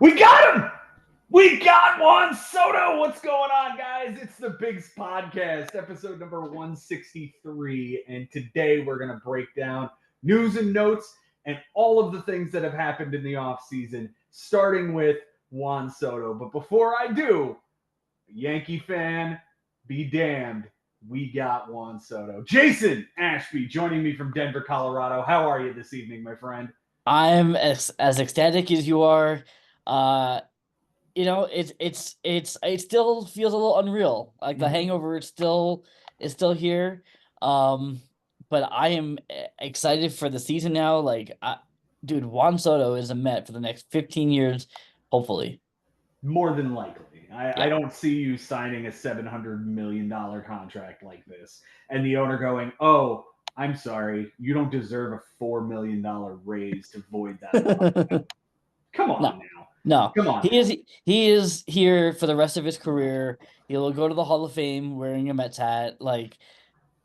We got him! We got Juan Soto! What's going on, guys? It's the Bigs Podcast, episode number 163. And today we're going to break down news and notes and all of the things that have happened in the offseason, starting with Juan Soto. But before I do, Yankee fan, be damned. We got Juan Soto. Jason Ashby joining me from Denver, Colorado. How are you this evening, my friend? I'm as ecstatic as you are. Uh, it still feels a little unreal. Like the Mhm. hangover is still here. Um, but I am excited for the season now. Dude, Juan Soto is a Met for the next 15 years, hopefully. More than likely. I Yeah. don't see you signing a $700 million contract like this, and the owner going, "Oh, I'm sorry, you don't deserve a $4 million raise to void that law." Come on No. now, No. come on He now. is he is here for the rest of his career. He'll go to the Hall of Fame wearing a Mets hat. Like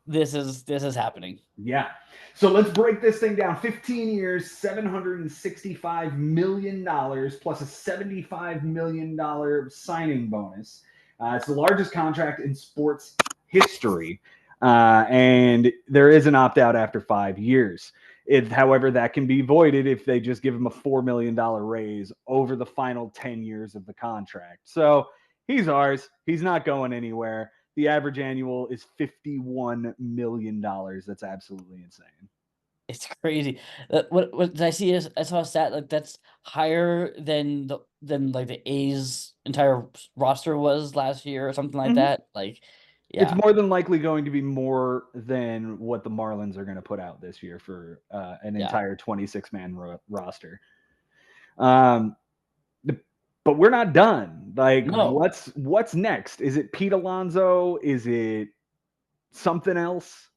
this is happening. Yeah. So let's break this thing down. 15 years, $765 million plus a $75 million signing bonus. It's the largest contract in sports history. And there is an opt out after 5 years. However, that can be voided if they just give him a $4 million raise over the final 10 years of the contract. So he's ours. He's not going anywhere. The average annual is $51 million. That's absolutely insane. It's crazy. What did I see? I saw a stat like that's higher than like the A's entire roster was last year or something like Mhm. that. Like, It's yeah, more than likely going to be more than what the Marlins are going to put out this year for an yeah. entire 26-man roster. Um, but we're not done. Like, No, what's next? Is it Pete Alonso? Is it something else?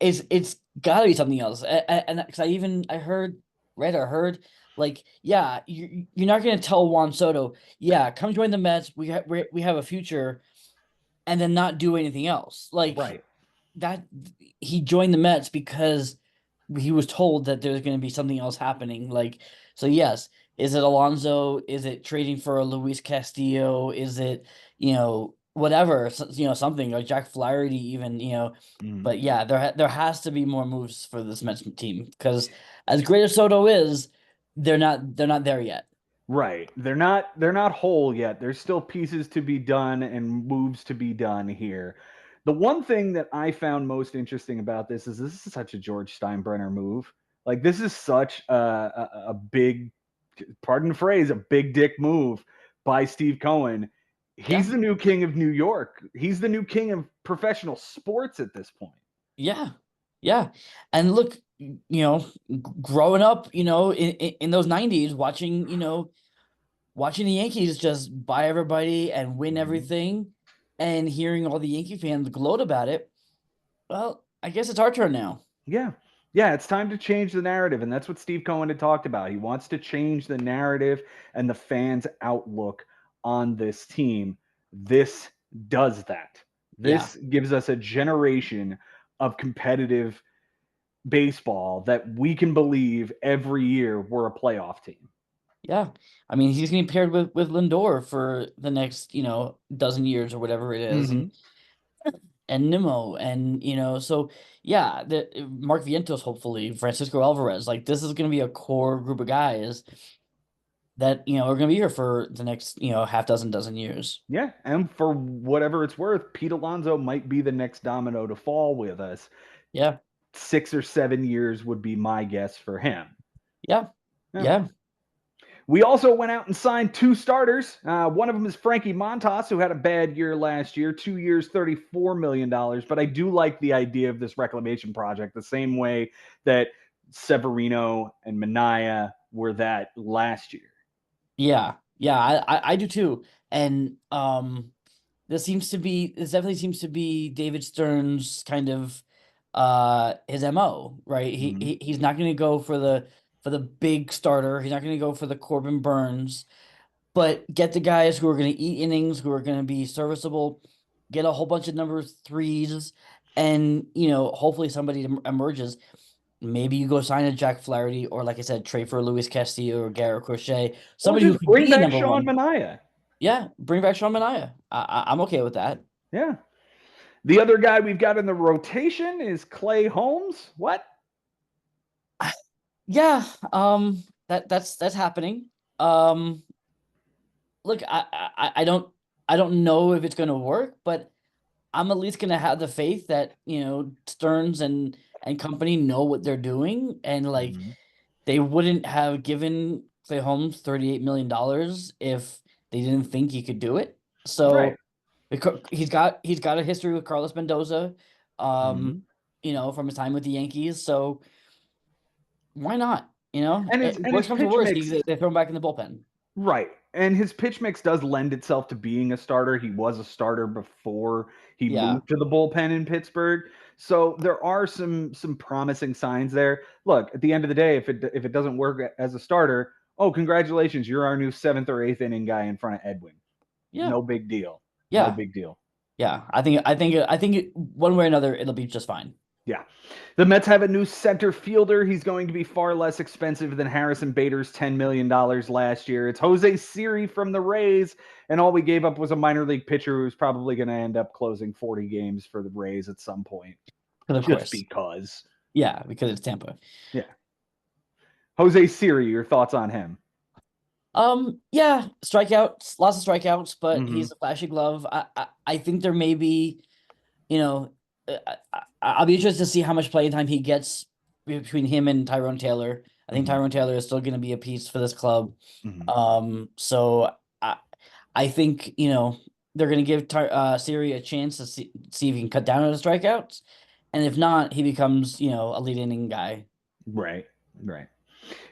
it's got to be something else. And because I heard, read or heard, like, yeah, you're not gonna tell Juan Soto, yeah, come join the Mets. We have a future, and then not do anything else. Like Right. that, he joined the Mets because he was told that there's going to be something else happening. Like, so yes, is it Alonso? Is it trading for a Luis Castillo? Is it, whatever, something like Jack Flaherty even, Mm. but yeah, there has to be more moves for this Mets team because as great as Soto is, they're not there yet. Right. They're not whole yet. There's still pieces to be done and moves to be done here. The one thing that I found most interesting about this is such a George Steinbrenner move. Like this is such a big, pardon the phrase, a big dick move by Steve Cohen. Yeah. He's the new king of New York. He's the new king of professional sports at this point. Yeah, yeah, and look, growing up, in those '90s, watching the Yankees just buy everybody and win Mhm. everything, and hearing all the Yankee fans gloat about it. Well, I guess it's our turn now. Yeah. Yeah, it's time to change the narrative. And that's what Steve Cohen had talked about. He wants to change the narrative and the fans' outlook on this team. This does that. Yeah, This gives us a generation of competitive baseball that we can believe every year we're a playoff team. yeah. I mean, he's getting paired with Lindor for the next, dozen years or whatever it is, Hmm. and Nimmo, and so yeah, the Mark Vientos, hopefully Francisco Alvarez. Like this is going to be a core group of guys that are going to be here for the next half dozen years. Yeah. And for whatever it's worth, Pete Alonso might be the next domino to fall with us. Yeah, 6 or 7 years would be my guess for him. yeah, Yeah. yeah, We also went out and signed two starters. One of them is Frankie Montas, who had a bad year last year, 2 years, $34 million. But I do like the idea of this reclamation project the same way that Severino and Minaya were that last year. yeah. I do too. And this definitely seems to be David Stern's kind of his MO, right? Mhm. He's not going to go for the big starter. He's not going to go for the Corbin Burns, but get the guys who are going to eat innings, who are going to be serviceable, get a whole bunch of number threes, and hopefully somebody emerges. maybe you go sign a Jack Flaherty, or like I said, trade for Luis Castillo or Garrett Crochet, Or somebody who just could bring be a back number Sean one. Manaea. Yeah, bring back Sean Manaea. I'm okay with that. Yeah. The other guy we've got in the rotation is Clay Holmes. What? Yeah, that's happening. Um, Look, I don't know if it's gonna work, but I'm at least gonna have the faith that Stearns and company know what they're doing, and like Mhm. they wouldn't have given Clay Holmes $38 million if they didn't think he could do it. Right. So he's got a history with Carlos Mendoza, um, Mhm. from his time with the Yankees. So why not? And his and his Worst comes to pitch worst, mix. they throw him back in the bullpen. Right. And his pitch mix does lend itself to being a starter. He was a starter before he Yeah, moved to the bullpen in Pittsburgh. So there are some promising signs there. Look, at the end of the day, if it doesn't work as a starter, oh, congratulations, you're our new 7th or 8th inning guy in front of Edwin. yeah, No big deal. No yeah, big deal. yeah. One way or another, it'll be just fine. Yeah. The Mets have a new center fielder. He's going to be far less expensive than Harrison Bader's $10 million last year. It's Jose Siri from the Rays, and all we gave up was a minor league pitcher who's probably going to end up closing 40 games for the Rays at some point. Because of Just course, because. yeah, because it's Tampa. Yeah. Jose Siri, your thoughts on him? Yeah, strikeouts, lots of strikeouts, but Mm-hmm. he's a flashy glove. I think there may be, you know, I'll be interested to see how much playing time he gets between him and Tyrone Taylor. I think Mm-hmm. Tyrone Taylor is still going to be a piece for this club. Mm-hmm. So I think they're going to give Siri a chance to see if he can cut down on the strikeouts, and if not, he becomes a lead inning guy. Right. Right.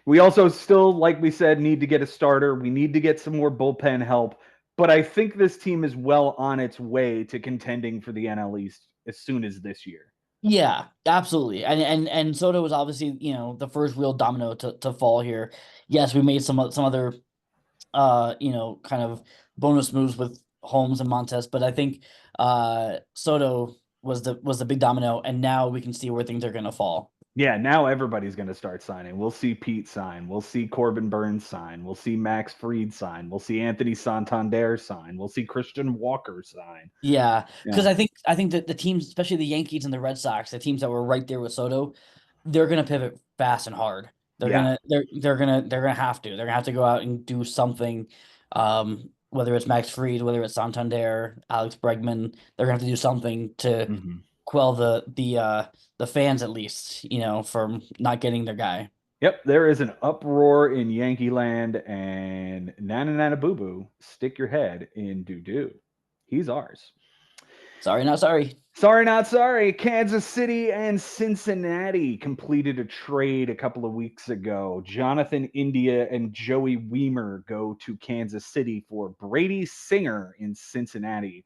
We also still, like we said, need to get a starter. We need to get some more bullpen help. But I think this team is well on its way to contending for the NL East as soon as this year. Yeah, absolutely. And Soto was obviously, the first real domino to fall here. Yes, we made some other kind of bonus moves with Holmes and Montes, but I think Soto was the big domino, and now we can see where things are gonna fall. Yeah, now everybody's going to start signing. We'll see Pete sign. We'll see Corbin Burns sign. We'll see Max Fried sign. We'll see Anthony Santander sign. We'll see Christian Walker sign. Yeah, because Yeah. I think that the teams, especially the Yankees and the Red Sox, the teams that were right there with Soto, they're gonna pivot fast and hard. They're Yeah. gonna they're gonna have to. They're gonna have to go out and do something. Whether it's Max Fried, whether it's Santander, Alex Bregman, they're gonna have to do something to Mhm. quell the fans, at least, from not getting their guy. Yep, there is an uproar in Yankee land, and Nana Nana Boo Boo, stick your head in doo doo. He's ours. Sorry, not sorry. Sorry, not sorry. Kansas City and Cincinnati completed a trade a couple of weeks ago. Jonathan India and Joey Weimer go to Kansas City for Brady Singer in Cincinnati.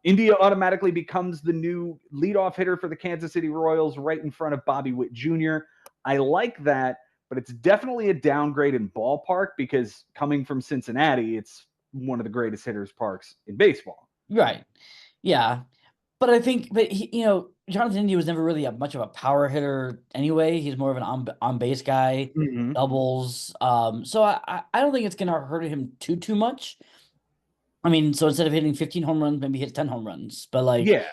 India automatically becomes the new leadoff hitter for the Kansas City Royals right in front of Bobby Witt Jr. I like that, but it's definitely a downgrade in ballpark because coming from Cincinnati, it's one of the greatest hitters parks in baseball. Right. Yeah. But I think, Jonathan India was never really much of a power hitter anyway. He's more of an on base guy, Mm-hmm. doubles. So I don't think it's gonna hurt him too much. I mean, so instead of hitting 15 home runs, maybe he hits 10 home runs. But like, Yeah.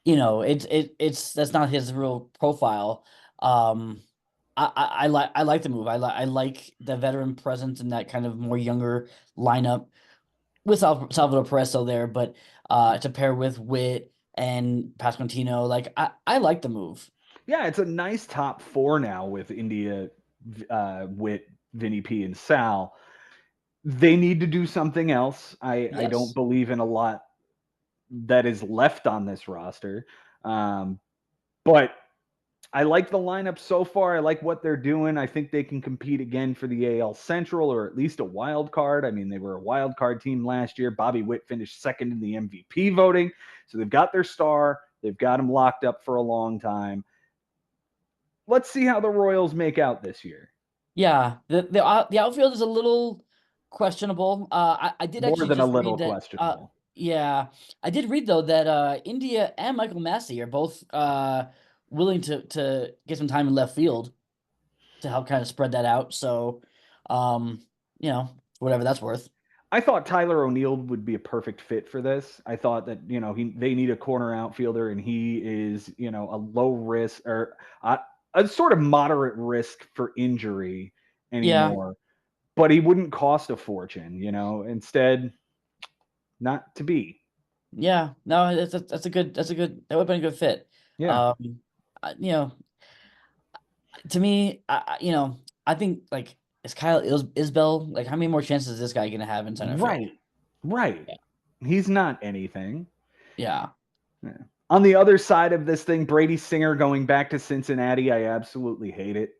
it's that's not his real profile. Um, I like the move. I like the veteran presence in that kind of more younger lineup with Salvador Perez still there, but to pair with Witt and Pasquantino, like I like the move. Yeah, it's a nice top four now with India, Witt, Vinny P, and Sal. They need to do something else. I don't Yes. believe in a lot that is left on this roster. But I like the lineup so far. I like what they're doing. I think they can compete again for the AL Central or at least a wild card. I mean, they were a wild card team last year. Bobby Witt finished second in the MVP voting. So they've got their star. They've got him locked up for a long time. Let's see how the Royals make out this year. Yeah. The outfield is a little questionable. I did More actually than a just little read that. questionable. Yeah, I did read though that India and Michael Massey are both willing to get some time in left field to help kind of spread that out. So, um, whatever that's worth. I thought Tyler O'Neill would be a perfect fit for this. I thought that they need a corner outfielder, and he is a low risk or a sort of moderate risk for injury Yeah, anymore. But he wouldn't cost a fortune. Instead, not to be. yeah. No, that's a good that would have been a good fit. Yeah. Um, to me, I think like is Kyle Isbell, like how many more chances is this guy gonna have in center field? Right. Right. He's not anything. Yeah. Yeah. On the other side of this thing, Brady Singer going back to Cincinnati, I absolutely hate it.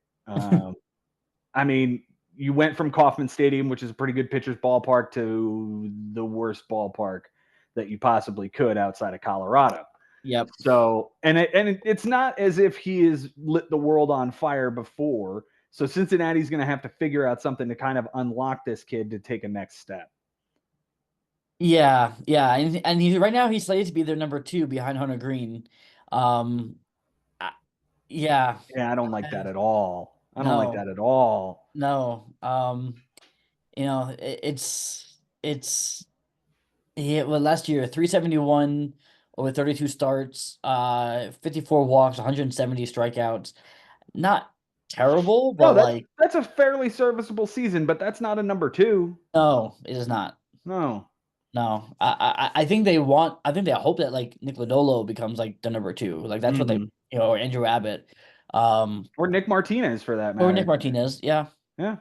I mean, you went from Kauffman Stadium, which is a pretty good pitcher's ballpark, to the worst ballpark that you possibly could outside of Colorado. Yep. So, it's not as if he has lit the world on fire before. So Cincinnati's going to have to figure out something to kind of unlock this kid to take a next step. Yeah, yeah, and he's right now he's slated to be their number 2 behind Hunter Green. Um, yeah, Yeah, I don't like that at all. I don't like no, that at all. no. It's well last year 371 over 32 starts, 54 walks, 170 strikeouts. Not terrible, No, but like that's a fairly serviceable season, but that's not a number 2. no, it is not. No. No, I think they want. I think they hope that like Nick Lodolo becomes like the number 2. Like that's what they, Mhm. or Andrew Abbott, um, Or Nick Martinez for that or Nick matter. Martinez. Yeah, Yeah.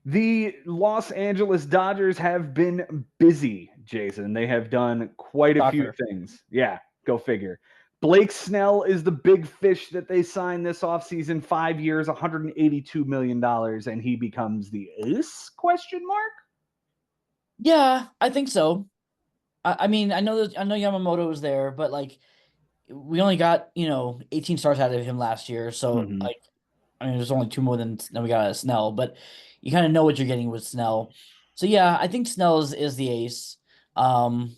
The Los Angeles Dodgers have been busy, Jason. They have done quite a few shocker. things. Yeah, go figure. Blake Snell is the big fish that they signed this offseason, 5 years, $182 million, and he becomes the ace, question mark? Yeah, I think so. I mean, I know Yamamoto was there, but like we only got 18 starts out of him last year, so Mhm. like I mean, there's only 2 more than we got out of Snell, but you kind of know what you're getting with Snell. So yeah, I think Snell is the ace. Um,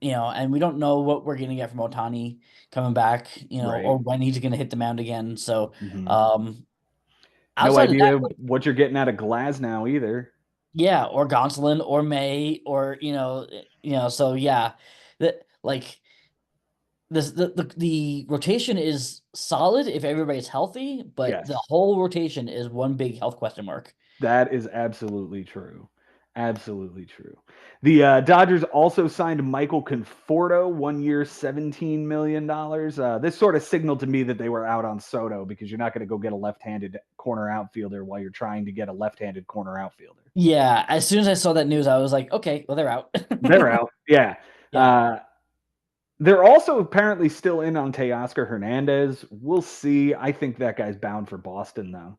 and we don't know what we're gonna get from Otani coming back, Right. or when he's gonna hit the mound again. So, Mhm. um, No outside of that, idea what you're getting out of Glasnow either. yeah, or Gonsolin or May or so yeah, that like the rotation is solid if everybody's healthy, but the Yes. whole rotation is one big health question mark. That is absolutely true. Absolutely true. The Dodgers also signed Michael Conforto, 1 year, $17 million. This sort of signaled to me that they were out on Soto because you're not going to go get a left-handed corner outfielder while you're trying to get a left-handed corner outfielder. Yeah, as soon as I saw that news, I was like, okay, well they're out. They're out. Yeah. Yeah. Uh, they're also apparently still in on Teoscar Hernandez. We'll see. I think that guy's bound for Boston, though.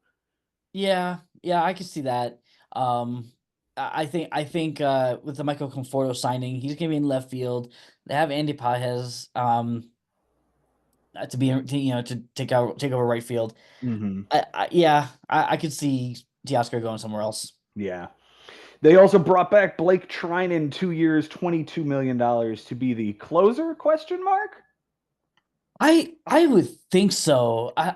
Yeah, yeah, I can see that. I think with the Michael Conforto signing, he's gonna be in left field. They have Andy Pages to be to take over right field. Hmm. I could see Teoscar going somewhere else. Yeah. They also brought back Blake Trinan, 2 years, $22 million to be the closer, question mark? I would think so. I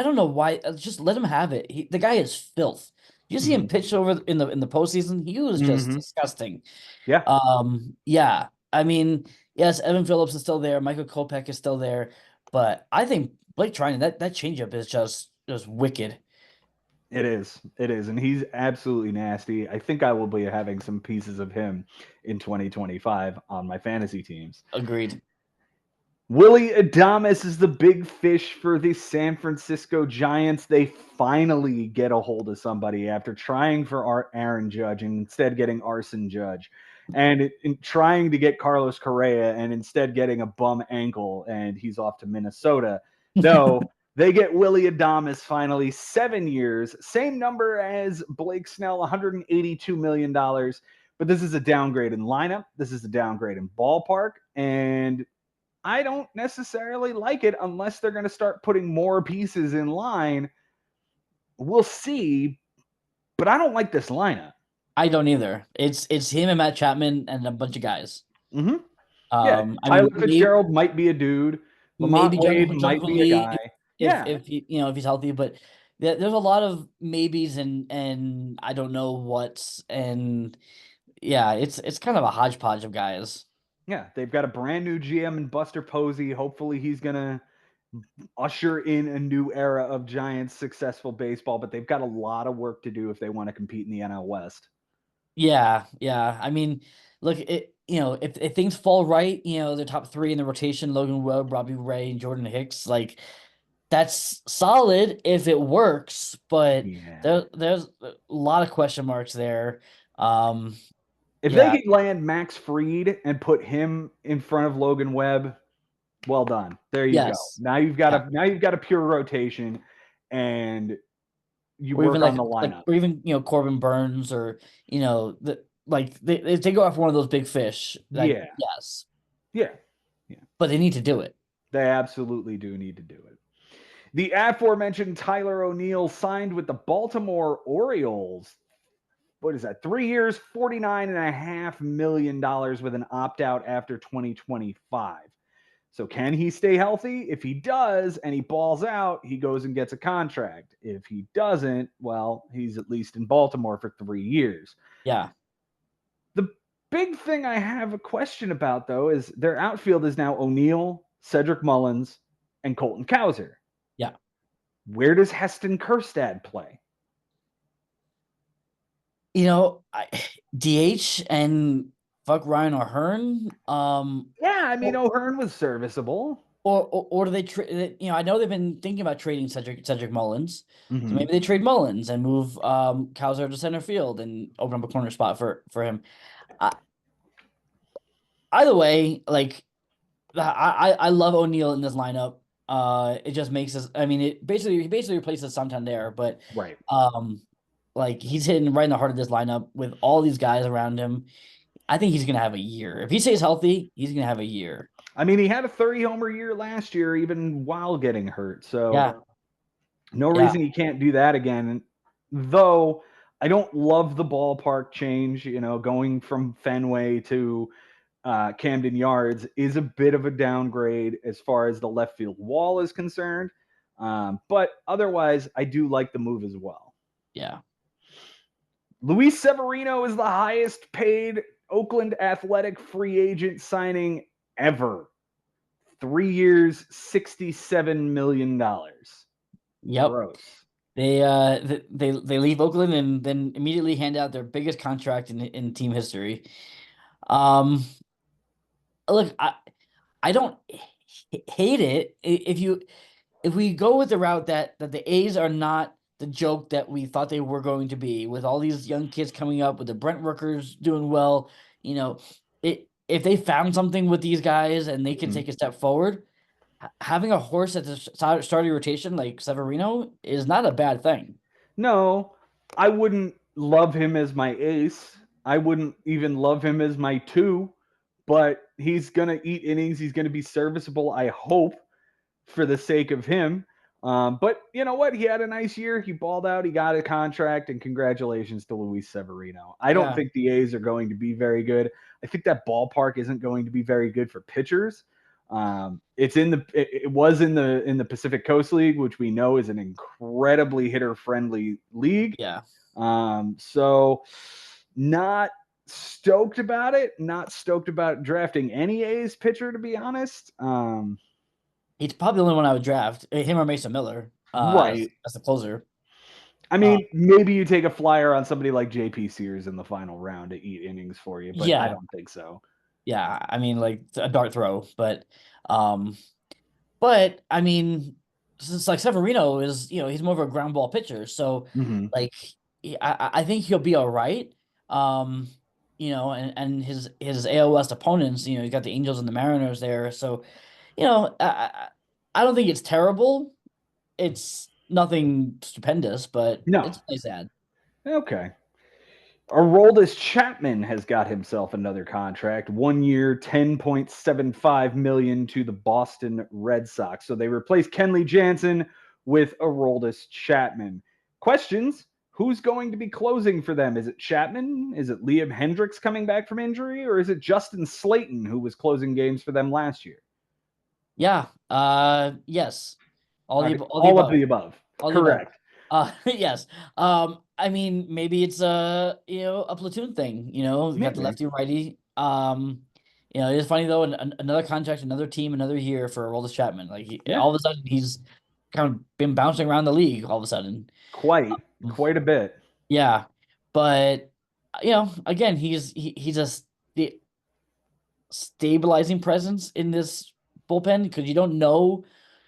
don't know why. Just let him have it. The guy is filth. You see him Mhm. pitch over in the postseason. He was just Mhm. disgusting. Yeah, Yeah. I mean, yes, Evan Phillips is still there. Michael Kopech is still there, but I think Blake Trinan, that changeup is just wicked. it is. It is. And he's absolutely nasty. I think I will be having some pieces of him in 2025 on my fantasy teams. Agreed. Willie Adames is the big fish for the San Francisco Giants. They finally get a hold of somebody after trying for Aaron Judge and instead getting Arson Judge, and in trying to get Carlos Correa and instead getting a bum ankle, and he's off to Minnesota. No, they get Willie Adames finally, 7 years, same number as Blake Snell, $182 million. But this is a downgrade in lineup. This is a downgrade in ballpark. And I don't necessarily like it unless they're going to start putting more pieces in line. We'll see, but I don't like this lineup. I don't either. It's him and Matt Chapman and a bunch of guys. Mm-hmm. Yeah, I Tyler mean, Fitzgerald might be a dude. maybe might Jungle be a Lee guy. Yeah. if if he's healthy, but there's a lot of maybes and I don't know what's, and yeah, it's kind of a hodgepodge of guys. Yeah, they've got a brand new GM in Buster Posey. Hopefully, he's gonna usher in a new era of Giants successful baseball, but they've got a lot of work to do if they want to compete in the NL West. Yeah, yeah. I mean, look, if things fall right, the top three in the rotation, Logan Webb, Robbie Ray, and Jordan Hicks, like that's solid if it works, but Yeah. there's a lot of question marks there. Um, If they yeah, could land Max Fried and put him in front of Logan Webb, well done. There you go. yes, Now you've got yeah. a pure rotation, and you Or even work on the lineup. or even Corbin Burns, or they go after one of those big fish. Like, Yeah. yes, Yeah. Yeah. but they need to do it. They absolutely do need to do it. The aforementioned Tyler O'Neill signed with the Baltimore Orioles. What is that? 3 years, $49.5 million with an opt out after 2025. So can he stay healthy? If he does and he balls out, he goes and gets a contract. If he doesn't, well, he's at least in Baltimore for 3 years. Yeah, The big thing I have a question about, though, is their outfield is now O'Neill, Cedric Mullins, and Colton Cowser. yeah. Where does Heston Kjerstad play? DH and fuck Ryan O'Hearn. Yeah, I mean, Or O'Hearn was serviceable. or do they trade? I know they've been thinking about trading Cedric Mullins, so Mm-hmm. maybe they trade Mullins and move Cowser to center field and open up a corner spot for him. Either way, like I love O'Neill in this lineup. It just makes us. I mean, he basically replaces Santander, but Right. like he's hitting right in the heart of this lineup with all these guys around him. I think he's gonna have a year. If he stays healthy, he's gonna have a year. I mean, he had a 30 homer year last year, even while getting hurt. So Yeah, no yeah, reason he can't do that again. Though I don't love the ballpark change, going from Fenway to Camden Yards is a bit of a downgrade as far as the left field wall is concerned. But otherwise, I do like the move as well. yeah. Luis Severino is the highest paid Oakland Athletic free agent signing ever. 3 years, $67 million. Yep. Gross. They leave Oakland and then immediately hand out their biggest contract in team history. Um, Look, I don't hate it. If we go with the route that the A's are not the joke that we thought they were going to be, with all these young kids coming up, with the Brent Rookers doing well, if they found something with these guys and they can take a step forward, having a horse at the starting rotation like Severino is not a bad thing. No, I wouldn't love him as my ace. I wouldn't even love him as my 2, but he's going to eat innings. He's going to be serviceable, I hope, for the sake of him. But you know what? He had a nice year. He balled out. He got a contract, and congratulations to Luis Severino. I don't think the A's are going to be very good. I think that ballpark isn't going to be very good for pitchers. It was in the Pacific Coast League, which we know is an incredibly hitter-friendly league. Yeah. So not stoked about it. Not stoked about drafting any A's pitcher, to be honest. He's probably the only one I would draft, him or Mason Miller, right. as the closer. I mean, maybe you take a flyer on somebody like JP Sears in the final round to eat innings for you, but I don't think so. Yeah, I mean, like a dart throw, but I mean, since like Severino is, he's more of a ground ball pitcher, so like I think he'll be all right. And his AL West opponents, he's got the Angels and the Mariners there, so I don't think it's terrible. It's nothing stupendous, but it's really sad. Okay. Aroldis Chapman has got himself another contract, 1 year, $10.75 million to the Boston Red Sox. So they replaced Kenley Jansen with Aroldis Chapman. Questions? Who's going to be closing for them? Is it Chapman? Is it Liam Hendricks coming back from injury? Or is it Justin Slayton, who was closing games for them last year? Yeah. Yes. All the Okay, all the all of above. the above. All the above. Correct. Yes. I mean, maybe it's a platoon thing. You got the Maybe. lefty righty. It's funny though. Another contract, another team, another year for Aroldis Chapman. Like Yeah. all of a sudden, he's kind of been bouncing around the league. All of a sudden, Quite a bit. yeah. But again, he's the stabilizing presence in this bullpen because you don't know,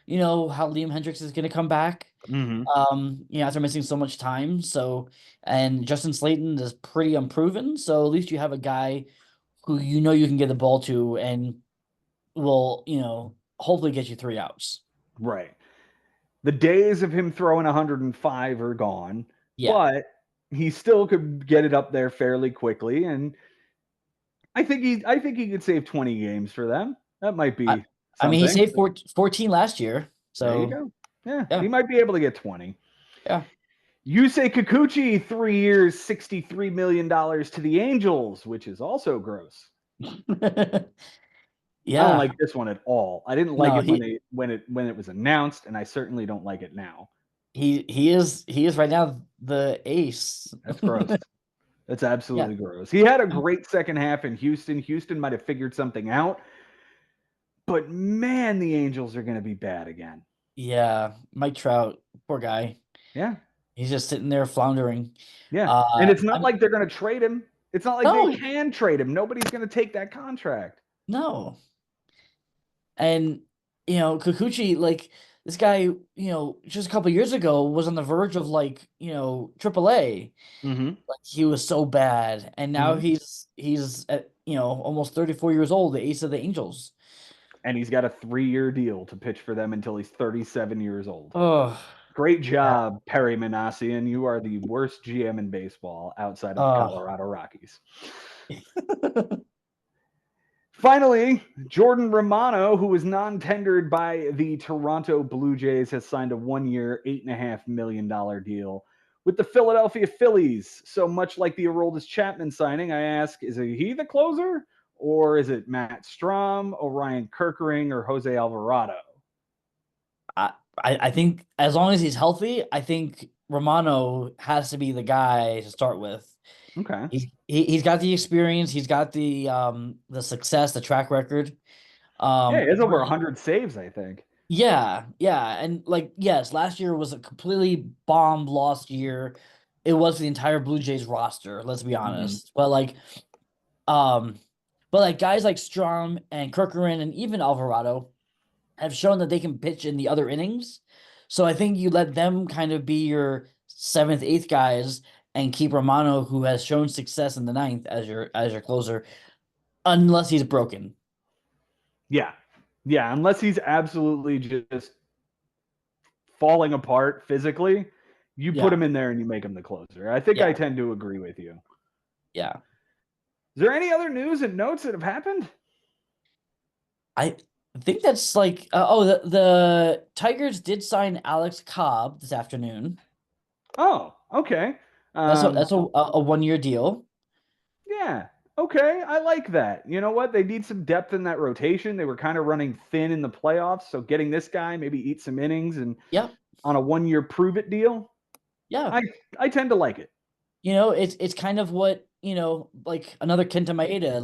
how Liam Hendricks is going to come back. Hmm. After missing so much time. And Justin Slayton is pretty unproven. So at least you have a guy who you can get the ball to and will, hopefully get you 3 outs. Right. The days of him throwing 105 are gone, Yeah. but he still could get it up there fairly quickly. And I think he could save 20 games for them. That might I, be I mean, he something. saved 14 last year. There you So, go. Yeah, yeah. he might be able to get 20. Yeah. Yusei Kikuchi, 3 years, $63 million to the Angels, which is also gross. I don't Yeah. like this one at all. I didn't like No, it when it was announced, and I certainly don't like it now. he is right now the ace. That's gross. That's Yeah. absolutely gross. He had a great second half in Houston. Houston might have figured something out, but man, the Angels are going to be bad again. Yeah. Mike Trout, poor guy. Yeah. He's just sitting there floundering. Yeah. And it's not I'm like they're going to trade him. It's not like they no, can trade him. Nobody's going to take that contract. no. And Kikuchi, like this guy, just a couple years ago was on the verge of AAA. Mm-hmm. Like he was so bad, and now Mm-hmm. he's at almost 34 years old, the ace of the Angels. And he's got a 3-year deal to pitch for them until he's 37 years old. Oh, Great yeah. job, Perry Manassian. You are the worst GM in baseball outside of the Oh. Colorado Rockies. Finally, Jordan Romano, who was non-tendered by the Toronto Blue Jays, has signed a 1-year, $8.5 million deal with the Philadelphia Phillies. So much like the Aroldis Chapman signing, I ask, is he the closer? Or is it Matt Strom, Orion Kerkering, or Jose Alvarado? I think as long as he's healthy, I think Romano has to be the guy to start with. Okay. He's got the experience, he's got the success, the track record. Yeah, he has over Where 100 saves, I think. Yeah, yeah, and yes, last year was a completely bomb lost year. It was the entire Blue Jays roster, let's be Mm-hmm. honest. Um, but guys like Strom and Kerkeren and even Alvarado have shown that they can pitch in the other innings. So I think you let them kind of be your seventh, eighth guys and keep Romano, who has shown success in the ninth, as your closer, unless he's broken. Yeah. Yeah, unless he's absolutely just falling apart physically, you put Yeah, him in there and you make him the closer. I think I yeah, tend to agree with you. yeah. Is there any other news and notes that have happened? I think that's the Tigers did sign Alex Cobb this afternoon. Oh, okay. That's a Um, that's a, a 1-year deal. yeah. Okay, I like that. You know what? They need some depth in that rotation. They were kind of running thin in the playoffs, so getting this guy maybe eat some innings and Yep. on a 1-year prove it deal, Yeah. I tend to like it. It's kind of what, like another Kenta Maeda,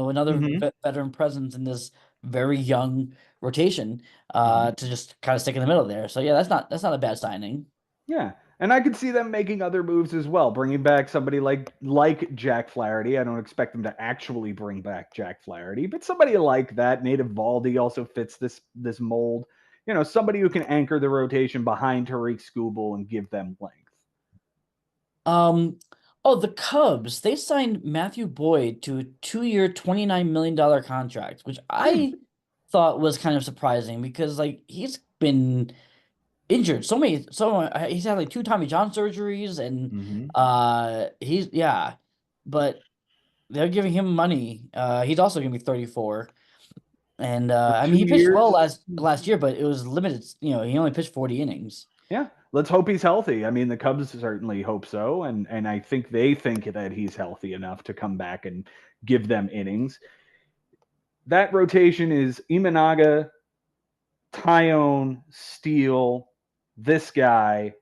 another Mm-hmm. veteran presence in this very young rotation, Mm-hmm. to just kind of stick in the middle there. So yeah, that's not a bad signing. Yeah. And I could see them making other moves as well, bringing back somebody like Jack Flaherty. I don't expect them to actually bring back Jack Flaherty, but somebody like that. Native Valdi also fits this mold. Somebody who can anchor the rotation behind Tariq Skubal and give them length. Um, oh, the Cubs, they signed Matthew Boyd to a 2-year, $29 million contract, which Hmm. I thought was kind of surprising because he's been injured he's had like 2 Tommy John surgeries and Mm-hmm. he's yeah, but they're giving him money. He's also gonna be 34. And For I mean two he pitched well years. last year, but it was limited, he only pitched 40 innings. Yeah. Let's hope he's healthy. I mean, the Cubs certainly hope so, and I think they think that he's healthy enough to come back and give them innings. That rotation is Imanaga, Tyone, Steele, this guy,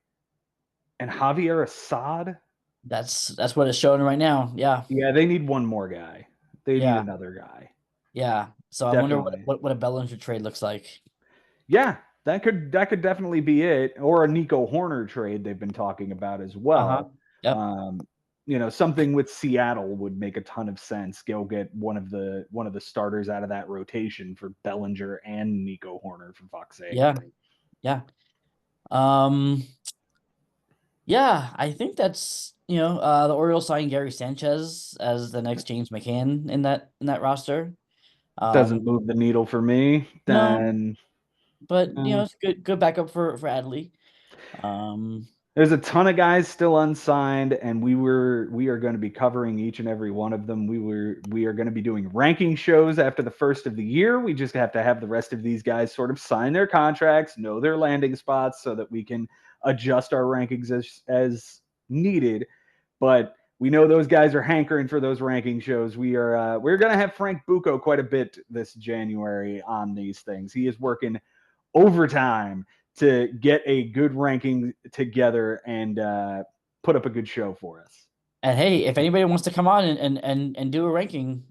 and Javier Assad. That's what it's showing right now. Yeah. Yeah, they need one more guy. They need Yeah. another guy. Yeah. So I wonder Definitely. what a Bellinger trade looks like. Yeah, that could definitely be it. Or a Nico Horner trade they've been talking about as Uh-huh. well. Yep. Um, something with Seattle would make a ton of sense. Go get one of the starters out of that rotation for Bellinger and Nico Horner, for fuck's sake. Yeah. Yeah. Um yeah, I think that's the Orioles signed Gary Sanchez as the next James McCann in that roster. Doesn't Um move the needle for me. no, Then but uh, it's good backup for Adley. Um there's a ton of guys still unsigned, and we are going to be covering each and every one of them. We are going to be doing ranking shows after the first of the year. We just have to have the rest of these guys sort of sign their contracts, know their landing spots, so that we can adjust our rankings as needed. But we know those guys are hankering for those ranking shows. We're going to have Frank Bucco quite a bit this January on these things. He is working overtime to get a good ranking together and put up a good show for us. and hey, if anybody wants to come on and do a ranking,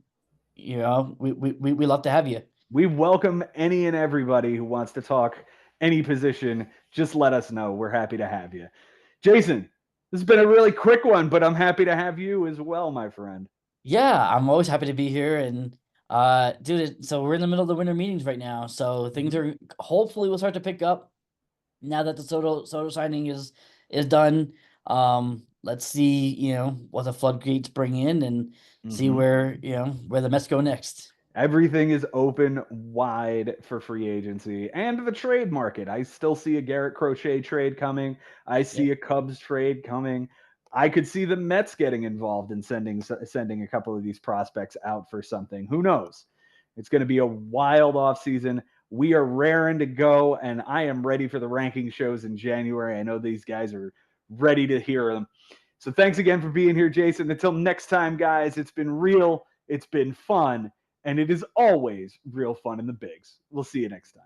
we love to have you. We welcome any and everybody who wants to talk any position. Just let us know. We're happy to have you. Jason, this has been a really quick one, but I'm happy to have you as well, my friend. Yeah, I'm always happy to be here. And dude, so we're in the middle of the winter meetings right now. So things are hopefully will start to pick up now that the Soto signing is done. Let's see, what the floodgates bring in and see Mm-hmm. where the Mets go next. Everything is open wide for free agency and the trade market. I still see a Garrett Crochet trade coming. I Yep. see a Cubs trade coming. I could see the Mets getting involved in sending a couple of these prospects out for something. Who knows? It's going to be a wild offseason. We are raring to go, and I am ready for the ranking shows in January. I know these guys are ready to hear them. So thanks again for being here, Jason. Until next time, guys, it's been real. It's been fun. And it is always real fun in the bigs. We'll see you next time.